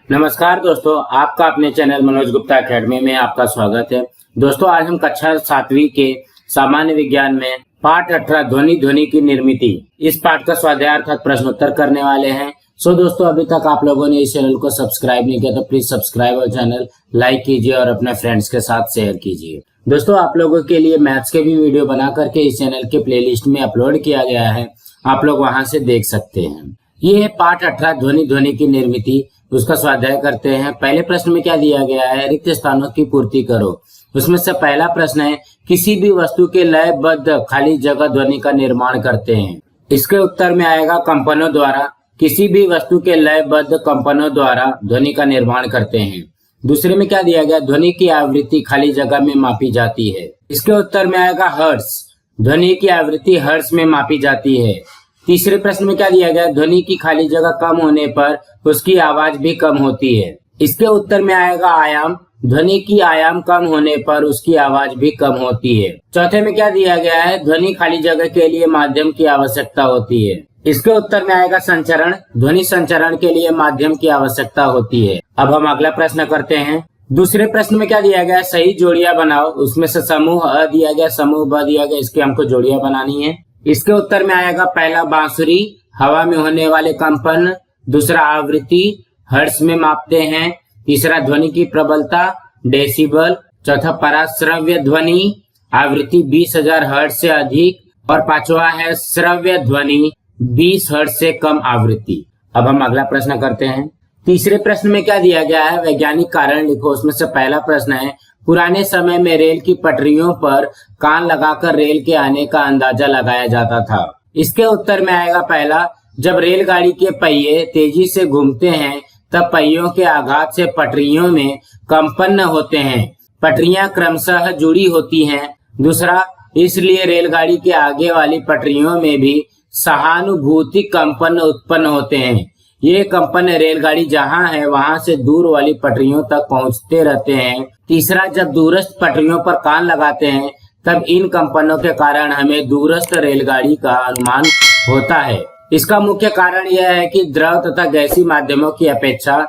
नमस्कार दोस्तों, आपका अपने चैनल मनोज गुप्ता एकेडमी में आपका स्वागत है। दोस्तों, आज हम कक्षा 7वीं के सामान्य विज्ञान में पाठ 18 ध्वनि की निर्मिति इस पाठ का स्वाध्याय अर्थात प्रश्नोत्तर करने वाले हैं। दोस्तों, अभी तक आप लोगों ने इस चैनल को सब्सक्राइब नहीं किया तो प्लीज सब्सक्राइब और चैनल लाइक कीजिए और अपने फ्रेंड्स के साथ शेयर कीजिए। दोस्तों, आप लोगों के लिए मैथ्स के भी वीडियो बना करके इस चैनल के प्लेलिस्ट में अपलोड किया गया है, आप लोग वहां से देख सकते हैं। ये है पाठ 18 ध्वनि की निर्मिति, उसका स्वाध्याय करते हैं। पहले प्रश्न में क्या दिया गया है, रिक्त स्थानों की पूर्ति करो। उसमें से पहला प्रश्न है, किसी भी वस्तु के लयबद्ध खाली जगह ध्वनि का निर्माण करते हैं। इसके उत्तर में आएगा कंपनों द्वारा। किसी भी वस्तु के लयबद्ध कंपनों द्वारा ध्वनि का निर्माण करते हैं। दूसरे में क्या दिया गया, ध्वनि की आवृत्ति खाली जगह में मापी जाती है। इसके उत्तर में आएगा हर्ट्ज। ध्वनि की आवृत्ति हर्ट्ज में मापी जाती है। तीसरे प्रश्न में क्या दिया गया, ध्वनि की खाली जगह कम होने पर उसकी आवाज भी कम होती है। इसके उत्तर में आएगा आयाम। ध्वनि की आयाम कम होने पर उसकी आवाज भी कम होती है। चौथे में क्या दिया गया है, ध्वनि खाली जगह के लिए माध्यम की आवश्यकता होती है। इसके उत्तर में आएगा संचरण। ध्वनि संचरण के लिए माध्यम की आवश्यकता होती है। अब हम अगला प्रश्न करते हैं। दूसरे प्रश्न में क्या दिया गया, सही जोड़ियां बनाओ। उसमें से समूह अ दिया गया, समूह ब दिया गया, इसकी हमको जोड़ियां बनानी है। इसके उत्तर में आएगा पहला बांसुरी, हवा में होने वाले कंपन। दूसरा आवृत्ति, हर्ट्ज में मापते हैं। तीसरा ध्वनि की प्रबलता, डेसिबल। चौथा पराश्रव्य ध्वनि, आवृत्ति 20,000 हर्ट्ज से अधिक। और पांचवा है श्रव्य ध्वनि, 20 हर्ट्ज से कम आवृत्ति। अब हम अगला प्रश्न करते हैं। तीसरे प्रश्न में क्या दिया गया है, वैज्ञानिक कारण लिखो। उसमें से पहला प्रश्न है, पुराने समय में रेल की पटरियों पर कान लगाकर रेल के आने का अंदाजा लगाया जाता था। इसके उत्तर में आएगा पहला, जब रेलगाड़ी के पहिए तेजी से घूमते हैं तब पहियों के आघात से पटरियों में कंपन होते हैं। पटरियां क्रमशः जुड़ी होती हैं। दूसरा, इसलिए रेलगाड़ी के आगे वाली पटरियों में भी सहानुभूति कंपन उत्पन्न होते हैं। ये कंपन रेलगाड़ी जहां है वहां से दूर वाली पटरियों तक पहुंचते रहते हैं। तीसरा, जब दूरस्थ पटरियों पर कान लगाते हैं तब इन कंपनों के कारण हमें दूरस्थ रेलगाड़ी का अनुमान होता है। इसका मुख्य कारण यह है कि द्रव तथा गैसीय माध्यमों की अपेक्षा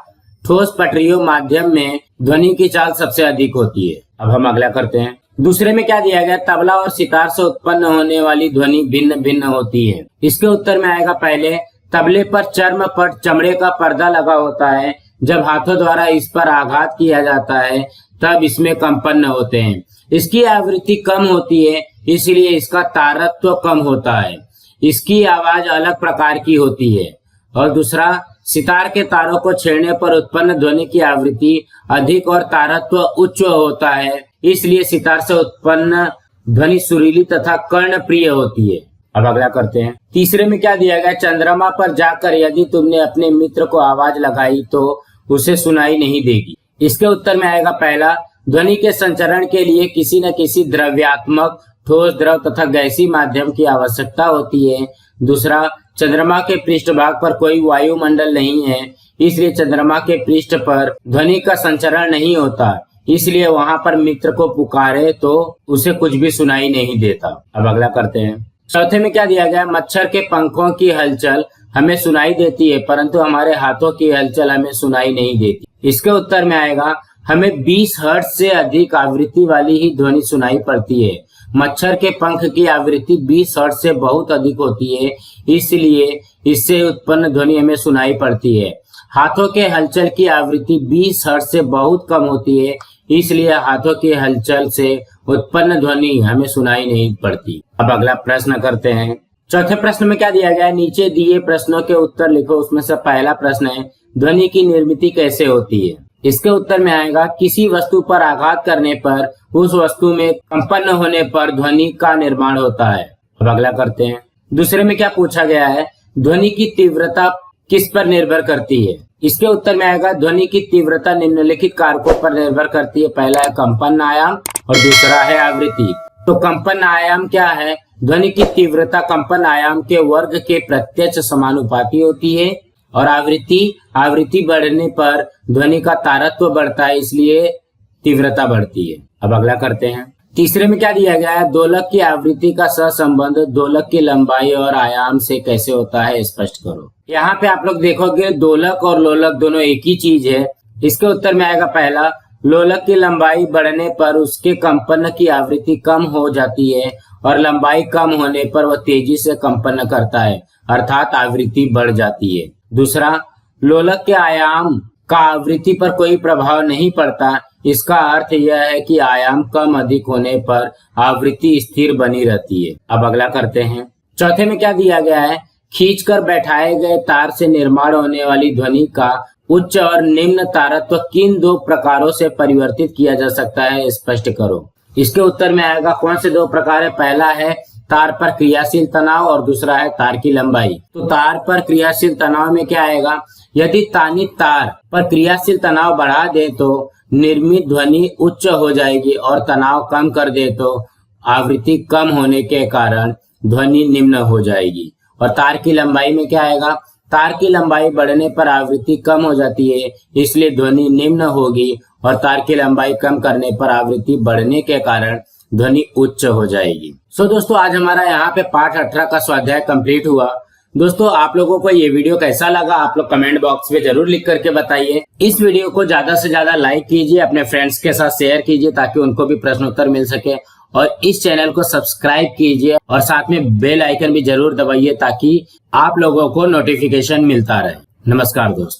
ठोस पटरियों माध्यम में ध्वनि की चाल सबसे अधिक होती है। अब हम अगला करते हैं। दूसरे में क्या दिया गया, तबला और सितार से उत्पन्न होने वाली ध्वनि भिन्न भिन्न होती है। इसके उत्तर में आएगा पहले, तबले पर चर्म पर चमड़े का पर्दा लगा होता है। जब हाथों द्वारा इस पर आघात किया जाता है तब इसमें कंपन होते हैं। इसकी आवृत्ति कम होती है, इसलिए इसका तारत्व कम होता है। इसकी आवाज अलग प्रकार की होती है। और दूसरा, सितार के तारों को छेड़ने पर उत्पन्न ध्वनि की आवृत्ति अधिक और तारत्व उच्च होता है, इसलिए सितार से उत्पन्न ध्वनि सुरीली तथा कर्णप्रिय होती है। अब अगला करते हैं। तीसरे में क्या दिया गया, चंद्रमा पर जाकर यदि तुमने अपने मित्र को आवाज लगाई तो उसे सुनाई नहीं देगी। इसके उत्तर में आएगा पहला, ध्वनि के संचरण के लिए किसी न किसी द्रव्यात्मक, ठोस, द्रव तथा गैसीय माध्यम की आवश्यकता होती है। दूसरा, चंद्रमा के पृष्ठभाग पर कोई वायुमंडल नहीं है, इसलिए चंद्रमा के पृष्ठ पर ध्वनि का संचरण नहीं होता, इसलिए वहां पर मित्र को पुकारे तो उसे कुछ भी सुनाई नहीं देता। अब अगला करते हैं। चौथे में क्या दिया गया, मच्छर के पंखों की हलचल हमें सुनाई देती है परंतु हमारे हाथों की हलचल हमें सुनाई नहीं देती। इसके उत्तर में आएगा, हमें 20 हर्ट्ज से अधिक आवृत्ति वाली ही ध्वनि सुनाई पड़ती है। मच्छर के पंख की आवृत्ति 20 हर्ट्ज से बहुत अधिक होती है, इसलिए इससे उत्पन्न ध्वनि हमें सुनाई पड़ती है। हाथों के हलचल की आवृत्ति 20 हर्ट्ज से बहुत कम होती है, इसलिए हाथों की हलचल से उत्पन्न ध्वनि हमें सुनाई नहीं पड़ती। अब अगला प्रश्न करते हैं। चौथे प्रश्न में क्या दिया गया है, नीचे दिए प्रश्नों के उत्तर लिखो। उसमें से पहला प्रश्न है, ध्वनि की निर्मिति कैसे होती है। इसके उत्तर में आएगा, किसी वस्तु पर आघात करने पर उस वस्तु में कंपन होने पर ध्वनि का निर्माण होता है। अब अगला करते हैं। दूसरे में क्या पूछा गया है, ध्वनि की तीव्रता किस पर निर्भर करती है। इसके उत्तर में आएगा, ध्वनि की तीव्रता निम्नलिखित कारकों पर निर्भर करती है। पहला है कंपन आयाम और दूसरा है आवृत्ति। तो कंपन आयाम क्या है, ध्वनि की तीव्रता कंपन आयाम के वर्ग के प्रत्यक्ष समानुपाती होती है। और आवृत्ति बढ़ने पर ध्वनि का तारत्व बढ़ता है, इसलिए तीव्रता बढ़ती है। अब अगला करते हैं। तीसरे में क्या दिया गया है, दोलक की आवृत्ति का सहसंबंध दोलक की लंबाई और आयाम से कैसे होता है स्पष्ट करो। यहाँ पे आप लोग देखोगे दोलक और लोलक दोनों एक ही चीज है। इसके उत्तर में आएगा पहला, लोलक की लंबाई बढ़ने पर उसके कंपन की आवृत्ति कम हो जाती है और लंबाई कम होने पर वह तेजी से कंपन करता है, अर्थात आवृत्ति बढ़ जाती है। दूसरा, लोलक के आयाम का आवृत्ति पर कोई प्रभाव नहीं पड़ता। इसका अर्थ यह है कि आयाम कम अधिक होने पर आवृत्ति स्थिर बनी रहती है। अब अगला करते हैं। चौथे में क्या दिया गया है, खींचकर बैठाए गए तार से निर्माण होने वाली ध्वनि का उच्च और निम्न तारत्व किन दो प्रकारों से परिवर्तित किया जा सकता है स्पष्ट करो। इसके उत्तर में आएगा कौन से दो प्रकार है, पहला है तार पर क्रियाशील तनाव और दूसरा है तार की लंबाई। तो तार पर क्रियाशील तनाव में क्या आएगा, यदि तानित तार पर क्रियाशील तनाव बढ़ा दे तो निर्मित ध्वनि उच्च हो जाएगी और तनाव कम कर दे तो आवृत्ति कम होने के कारण ध्वनि निम्न हो जाएगी। और तार की लंबाई में क्या आएगा, तार की लंबाई बढ़ने पर आवृत्ति कम हो जाती है, इसलिए ध्वनि निम्न होगी और तार की लंबाई कम करने पर आवृत्ति बढ़ने के कारण ध्वनि उच्च हो जाएगी। सो दोस्तों, आज हमारा यहाँ पे पाठ 18 का स्वाध्याय कंप्लीट हुआ। दोस्तों, आप लोगों को ये वीडियो कैसा लगा आप लोग कमेंट बॉक्स में जरूर लिख करके बताइए। इस वीडियो को ज्यादा से ज्यादा लाइक कीजिए, अपने फ्रेंड्स के साथ शेयर कीजिए ताकि उनको भी प्रश्नोत्तर मिल सके, और इस चैनल को सब्सक्राइब कीजिए और साथ में बेल आइकन भी जरूर दबाइए ताकि आप लोगों को नोटिफिकेशन मिलता रहे। नमस्कार दोस्तों।